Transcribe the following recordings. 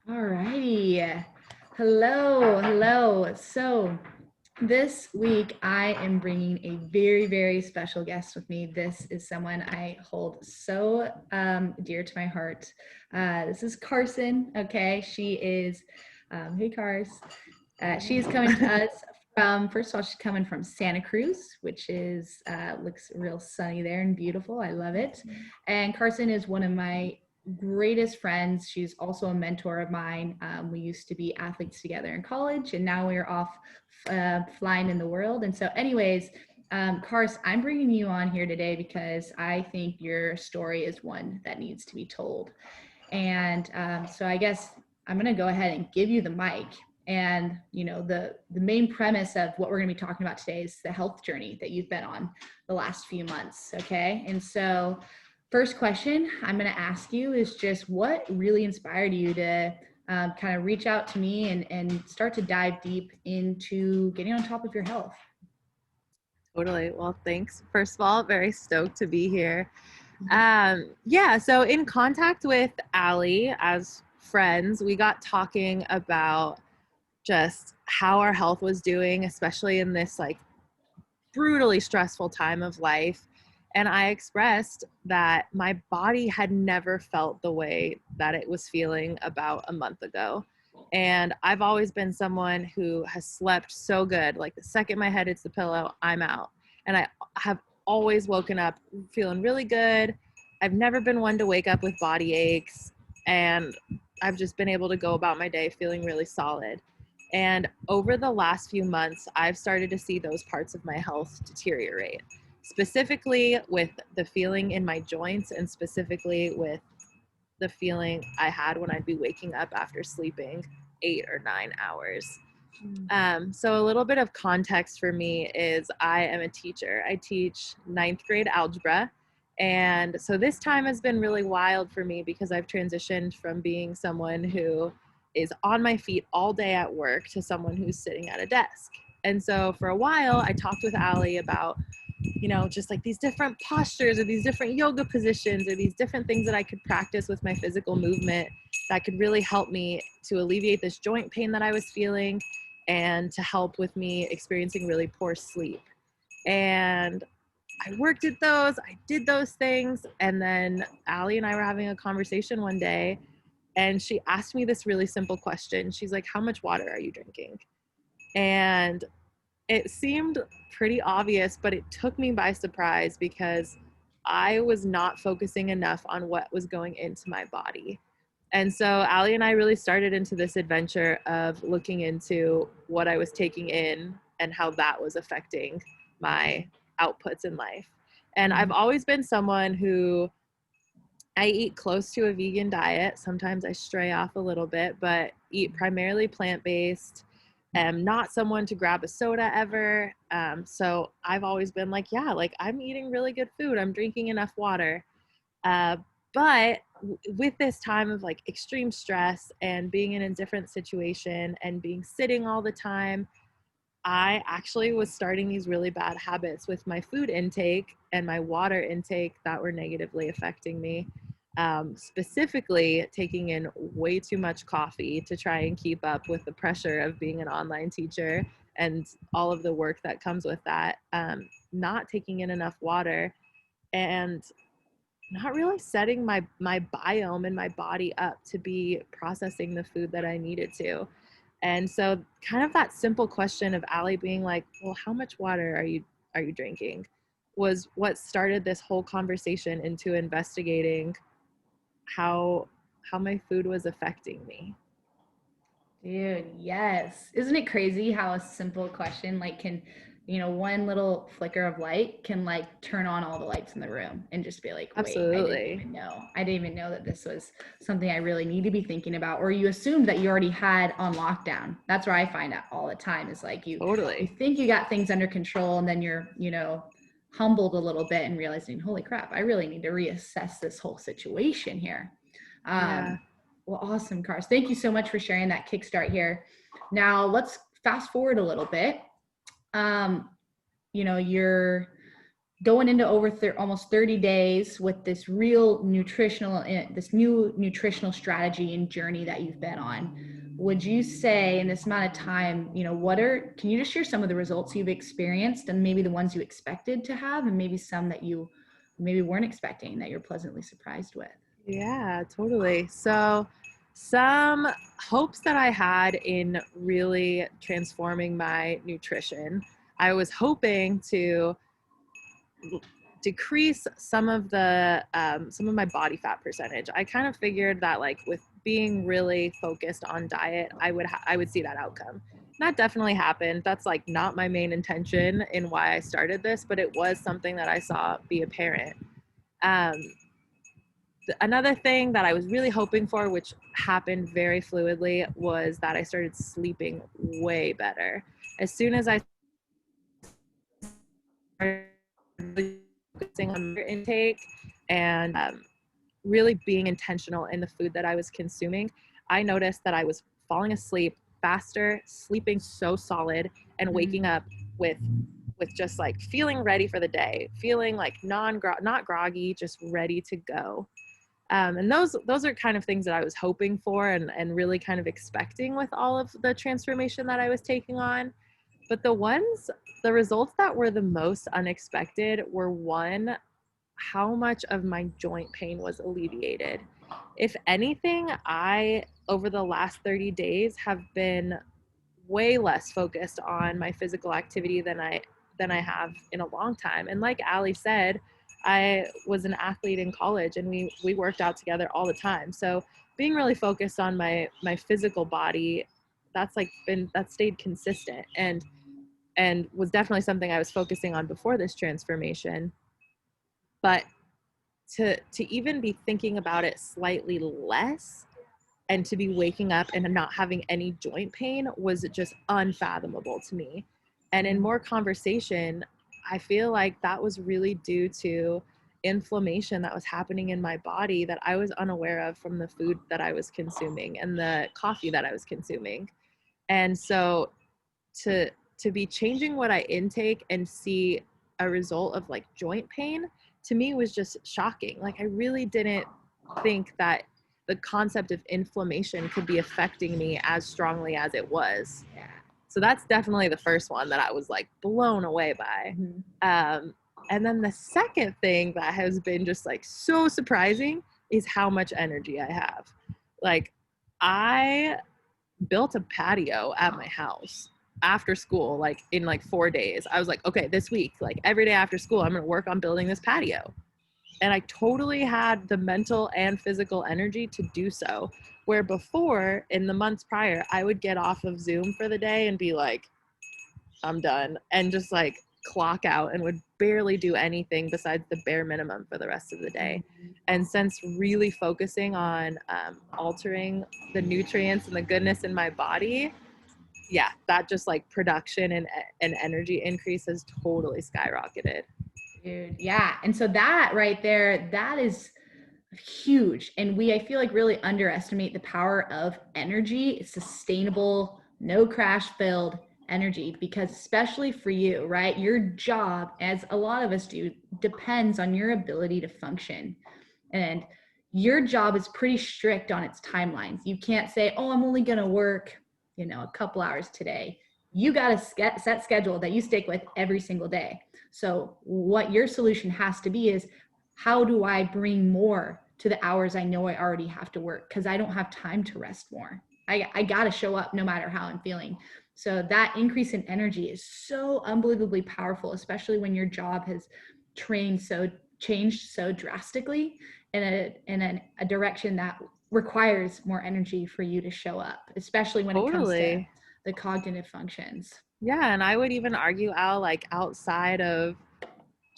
All righty. Hello, hello. So this week I am bringing a very, very special guest with me. This is someone I hold so dear to my heart. This is Carson. Okay, she is. Hey, Cars. She is coming to us from. First of all, she's coming from Santa Cruz, which is looks real sunny there and beautiful. I love it. And Carson is one of my greatest friends. She's also a mentor of mine. We used to be athletes together in college, and now we're off flying in the world. And so, anyways, Cars, I'm bringing you on here today because I think your story is one that needs to be told. And so, I guess I'm going to go ahead and give you the mic. And the main premise of what we're going to be talking about today is the health journey that you've been on the last few months. Okay, and so first question I'm going to ask you is just what really inspired you to kind of reach out to me and start to dive deep into getting on top of your health? Totally. Well, thanks. First of all, very stoked to be here. So in contact with Allie as friends, we got talking about just how our health was doing, especially in this like brutally stressful time of life. And I expressed that my body had never felt the way that it was feeling about a month ago. And I've always been someone who has slept so good. Like the second my head hits the pillow, I'm out. And I have always woken up feeling really good. I've never been one to wake up with body aches. And I've just been able to go about my day feeling really solid. And over the last few months, I've started to see those parts of my health deteriorate, specifically with the feeling in my joints and specifically with the feeling I had when I'd be waking up after sleeping 8 or 9 hours. So a little bit of context for me is I am a teacher. I teach ninth grade algebra. And so this time has been really wild for me because I've transitioned from being someone who is on my feet all day at work to someone who's sitting at a desk. And so for a while, I talked with Allie about, just like these different postures or these different yoga positions or these different things that I could practice with my physical movement that could really help me to alleviate this joint pain that I was feeling and to help with me experiencing really poor sleep. And I worked at those, I did those things. And then Allie and I were having a conversation one day and she asked me this really simple question. She's like, how much water are you drinking? And it seemed pretty obvious, but it took me by surprise because I was not focusing enough on what was going into my body. And so Allie and I really started into this adventure of looking into what I was taking in and how that was affecting my outputs in life. And I've always been someone who I eat close to a vegan diet. Sometimes I stray off a little bit, but eat primarily plant-based. Am not someone to grab a soda ever. So I've always been like, yeah, like I'm eating really good food. I'm drinking enough water. Uh, but with this time of like extreme stress and being in a different situation and being sitting all the time, I actually was starting these really bad habits with my food intake and my water intake that were negatively affecting me. Specifically, taking in way too much coffee to try and keep up with the pressure of being an online teacher and all of the work that comes with that. Not taking in enough water and not really setting my biome and my body up to be processing the food that I needed to. And so kind of that simple question of Allie being like, well, how much water are you drinking was what started this whole conversation into investigating how my food was affecting me. Dude, yes. Isn't it crazy how a simple question like can, one little flicker of light can like turn on all the lights in the room and just be like, wait, I didn't Absolutely. even know. I didn't even know that this was something I really need to be thinking about. Or you assumed that you already had on lockdown. That's where I find out all the time is like you Totally. think you got things under control and then you're, humbled a little bit and realizing, holy crap, I really need to reassess this whole situation here. Yeah. Um, well, awesome, Cars. Thank you so much for sharing that kickstart here. Now let's fast forward a little bit. Um, you're going into over almost 30 days with this this new nutritional strategy and journey that you've been on, would you say in this amount of time, can you just share some of the results you've experienced and maybe the ones you expected to have and maybe some that you maybe weren't expecting that you're pleasantly surprised with? Yeah, totally. So, some hopes that I had in really transforming my nutrition, I was hoping to decrease some of my body fat percentage. I kind of figured that like with being really focused on diet, I would see that outcome. That definitely happened. That's like not my main intention in why I started this, but it was something that I saw be apparent. Um, Another thing that I was really hoping for, which happened very fluidly, was that I started sleeping way better. As soon as I started focusing on my intake and really being intentional in the food that I was consuming, I noticed that I was falling asleep faster, sleeping so solid, and waking up with just like feeling ready for the day, feeling like not groggy, just ready to go. And those are kind of things that I was hoping for and really kind of expecting with all of the transformation that I was taking on. But the results that were the most unexpected were, one, how much of my joint pain was alleviated. If anything, I, over the last 30 days, have been way less focused on my physical activity than I have in a long time. And like Ali said, I was an athlete in college and we worked out together all the time. So being really focused on my physical body, that stayed consistent and was definitely something I was focusing on before this transformation. But to even be thinking about it slightly less and to be waking up and not having any joint pain was just unfathomable to me. And in more conversation, I feel like that was really due to inflammation that was happening in my body that I was unaware of from the food that I was consuming and the coffee that I was consuming. And so to be changing what I intake and see a result of like joint pain, to me was just shocking. Like I really didn't think that the concept of inflammation could be affecting me as strongly as it was. Yeah. So that's definitely the first one that I was like blown away by. And then the second thing that has been just like so surprising is how much energy I have. Like I built a patio at my house after school, like in like 4 days. I was like, okay, this week, like every day after school, I'm going to work on building this patio. And I totally had the mental and physical energy to do so. Where before, in the months prior, I would get off of Zoom for the day and be like, I'm done. And just like clock out and would barely do anything besides the bare minimum for the rest of the day. And since really focusing on altering the nutrients and the goodness in my body, yeah, that just like production and energy increase has totally skyrocketed. Dude, yeah. And so that right there, that is huge. And I feel like really underestimate the power of energy, sustainable, no crash build energy, because especially for you, right? Your job, as a lot of us do, depends on your ability to function. And your job is pretty strict on its timelines. You can't say, oh, I'm only going to work, a couple hours today. You got a set schedule that you stick with every single day. So what your solution has to be is, how do I bring more to the hours I know I already have to work? Because I don't have time to rest more. I got to show up no matter how I'm feeling. So that increase in energy is so unbelievably powerful, especially when your job has changed so drastically in a direction that requires more energy for you to show up, especially when it comes to the cognitive functions. Yeah, and I would even argue, Al, like outside of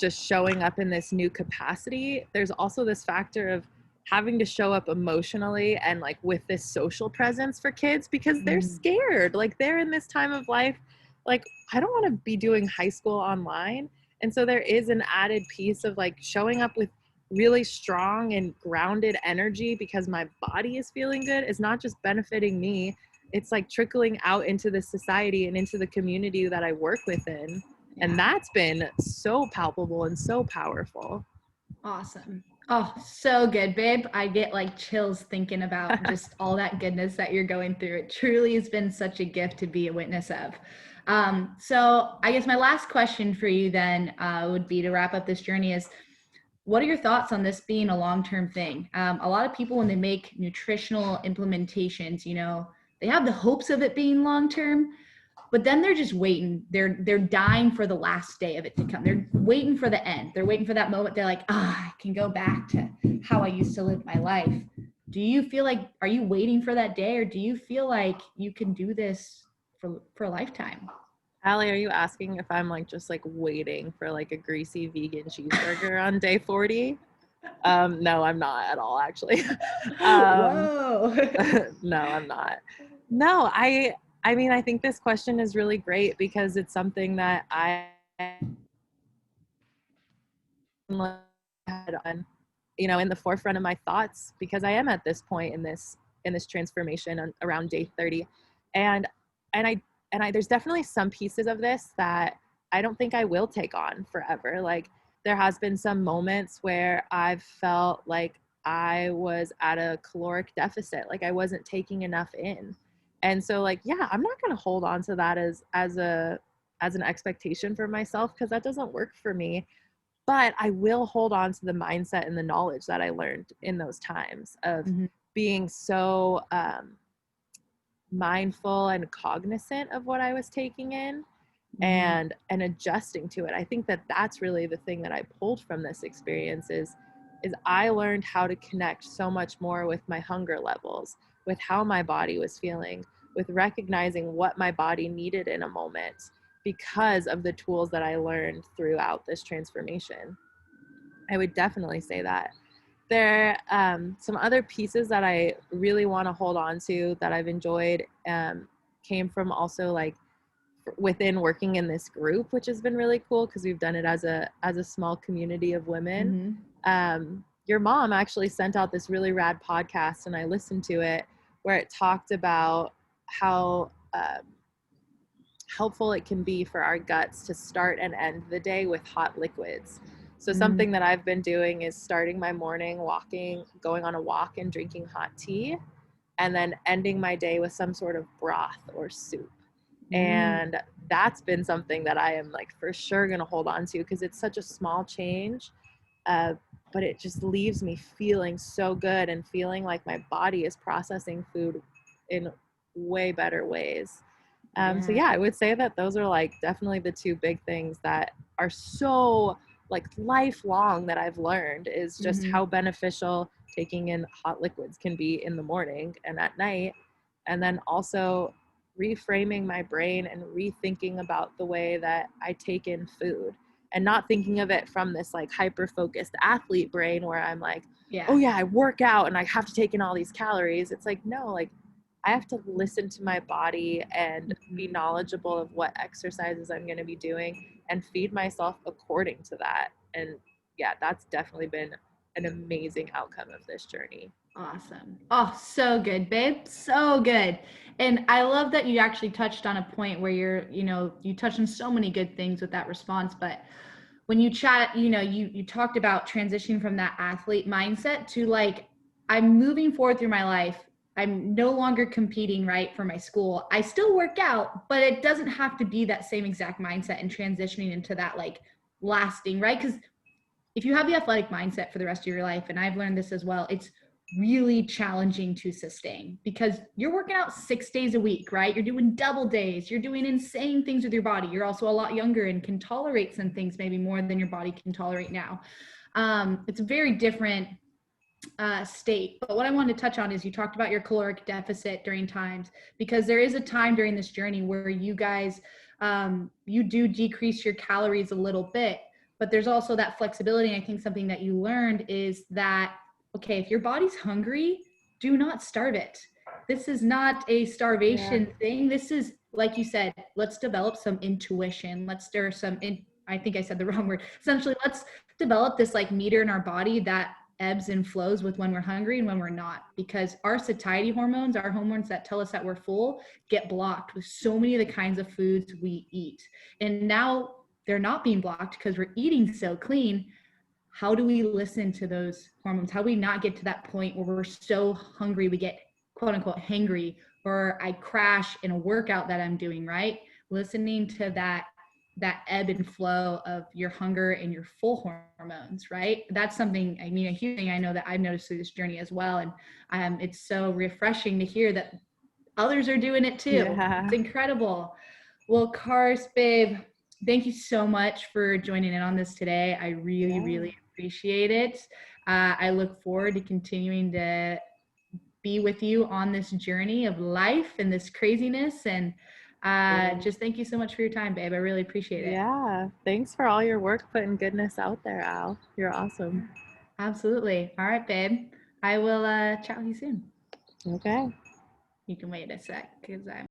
just showing up in this new capacity, there's also this factor of having to show up emotionally and like with this social presence for kids because they're scared. Like they're in this time of life, like I don't want to be doing high school online. And so there is an added piece of like showing up with really strong and grounded energy because my body is feeling good is not just benefiting me, it's like trickling out into the society and into the community that I work within. And Yeah. that's been so palpable and so powerful. Awesome. Oh, so good, babe. I get like chills thinking about just all that goodness that you're going through. It truly has been such a gift to be a witness of. So I guess my last question for you then would be to wrap up this journey is, what are your thoughts on this being a long-term thing? A lot of people, when they make nutritional implementations, they have the hopes of it being long-term, but then they're just waiting. They're dying for the last day of it to come. They're waiting for the end. They're waiting for that moment. They're like, I can go back to how I used to live my life. Do you feel like, are you waiting for that day, or do you feel like you can do this for a lifetime? Allie, are you asking if I'm like just like waiting for like a greasy vegan cheeseburger on day 40? No, I'm not at all, actually. Whoa. No, I'm not. No, I mean, I think this question is really great because it's something that I had on, in the forefront of my thoughts, because I am at this point in this transformation around day 30. And and I there's definitely some pieces of this that I don't think I will take on forever. Like, there has been some moments where I've felt like I was at a caloric deficit, like I wasn't taking enough in. And so, like, yeah, I'm not going to hold on to that as an expectation for myself, because that doesn't work for me. But I will hold on to the mindset and the knowledge that I learned in those times of Mhm. being so mindful and cognizant of what I was taking in, Mhm. and adjusting to it. I think that that's really the thing that I pulled from this experience is I learned how to connect so much more with my hunger levels, with how my body was feeling, with recognizing what my body needed in a moment, because of the tools that I learned throughout this transformation. I would definitely say that. There some other pieces that I really want to hold on to that I've enjoyed, came from also like within working in this group, which has been really cool because we've done it as a small community of women. Mhm. Your mom actually sent out this really rad podcast, and I listened to it, where it talked about how helpful it can be for our guts to start and end the day with hot liquids. So Mhm. something that I've been doing is starting my morning walking, going on a walk and drinking hot tea, and then ending my day with some sort of broth or soup. Mm. And that's been something that I am like for sure going to hold on to, because it's such a small change, uh, but it just leaves me feeling so good and feeling like my body is processing food in way better ways. So Yeah. yeah, I would say that those are like definitely the two big things that are so like lifelong that I've learned, is just Mhm. how beneficial taking in hot liquids can be in the morning and at night. And then also reframing my brain and rethinking about the way that I take in food, and not thinking of it from this like hyper focused athlete brain where I'm like, oh Yeah. yeah, I work out and I have to take in all these calories. It's like, no, like I have to listen to my body and be Mhm. knowledgeable of what exercises I'm going to be doing and feed myself according to that. And yeah, that's definitely been an amazing outcome of this journey. Awesome. Oh, so good, babe. So good. And I love that you actually touched on a point where you touched on so many good things with that response. But when you chat, you talked about transitioning from that athlete mindset to like, I'm moving forward through my life. I'm no longer competing, right, for my school. I still work out, but it doesn't have to be that same exact mindset and transitioning into that like lasting, right? Because if you have the athletic mindset for the rest of your life, and I've learned this as well, it's really challenging to sustain because you're working out 6 days a week, right? You're doing double days, you're doing insane things with your body. You're also a lot younger and can tolerate some things maybe more than your body can tolerate now. It's a very different state. But what I wanted to touch on is you talked about your caloric deficit during times, because there is a time during this journey where you guys, you do decrease your calories a little bit, but there's also that flexibility. And I think something that you learned is that, okay, if your body's hungry, do not starve it. This is not a Yeah. starvation thing. This is, like you said, let's develop some intuition. Let's stir some I think I said the wrong word. Essentially, let's develop this like meter in our body that ebbs and flows with when we're hungry and when we're not, because our satiety hormones, our hormones that tell us that we're full, get blocked with so many of the kinds of foods we eat. And now they're not being blocked because we're eating so clean. How do we listen to those hormones? How do we not get to that point where we're so hungry, we get quote unquote hangry, or I crash in a workout that I'm doing, right? Listening to that ebb and flow of your hunger and your full hormones, right? That's something, I mean, a huge thing I know that I've noticed through this journey as well. And it's so refreshing to hear that others are doing it too. Yeah. It's incredible. Well, Cars, babe, thank you so much for joining in on this today. I really, really appreciate it. I look forward to continuing to be with you on this journey of life and this craziness. And just thank you so much for your time, babe. I really appreciate it. Yeah. Thanks for all your work putting goodness out there, Al. You're awesome. Absolutely. All right, babe. I will chat with you soon. Okay. You can wait a sec because I'm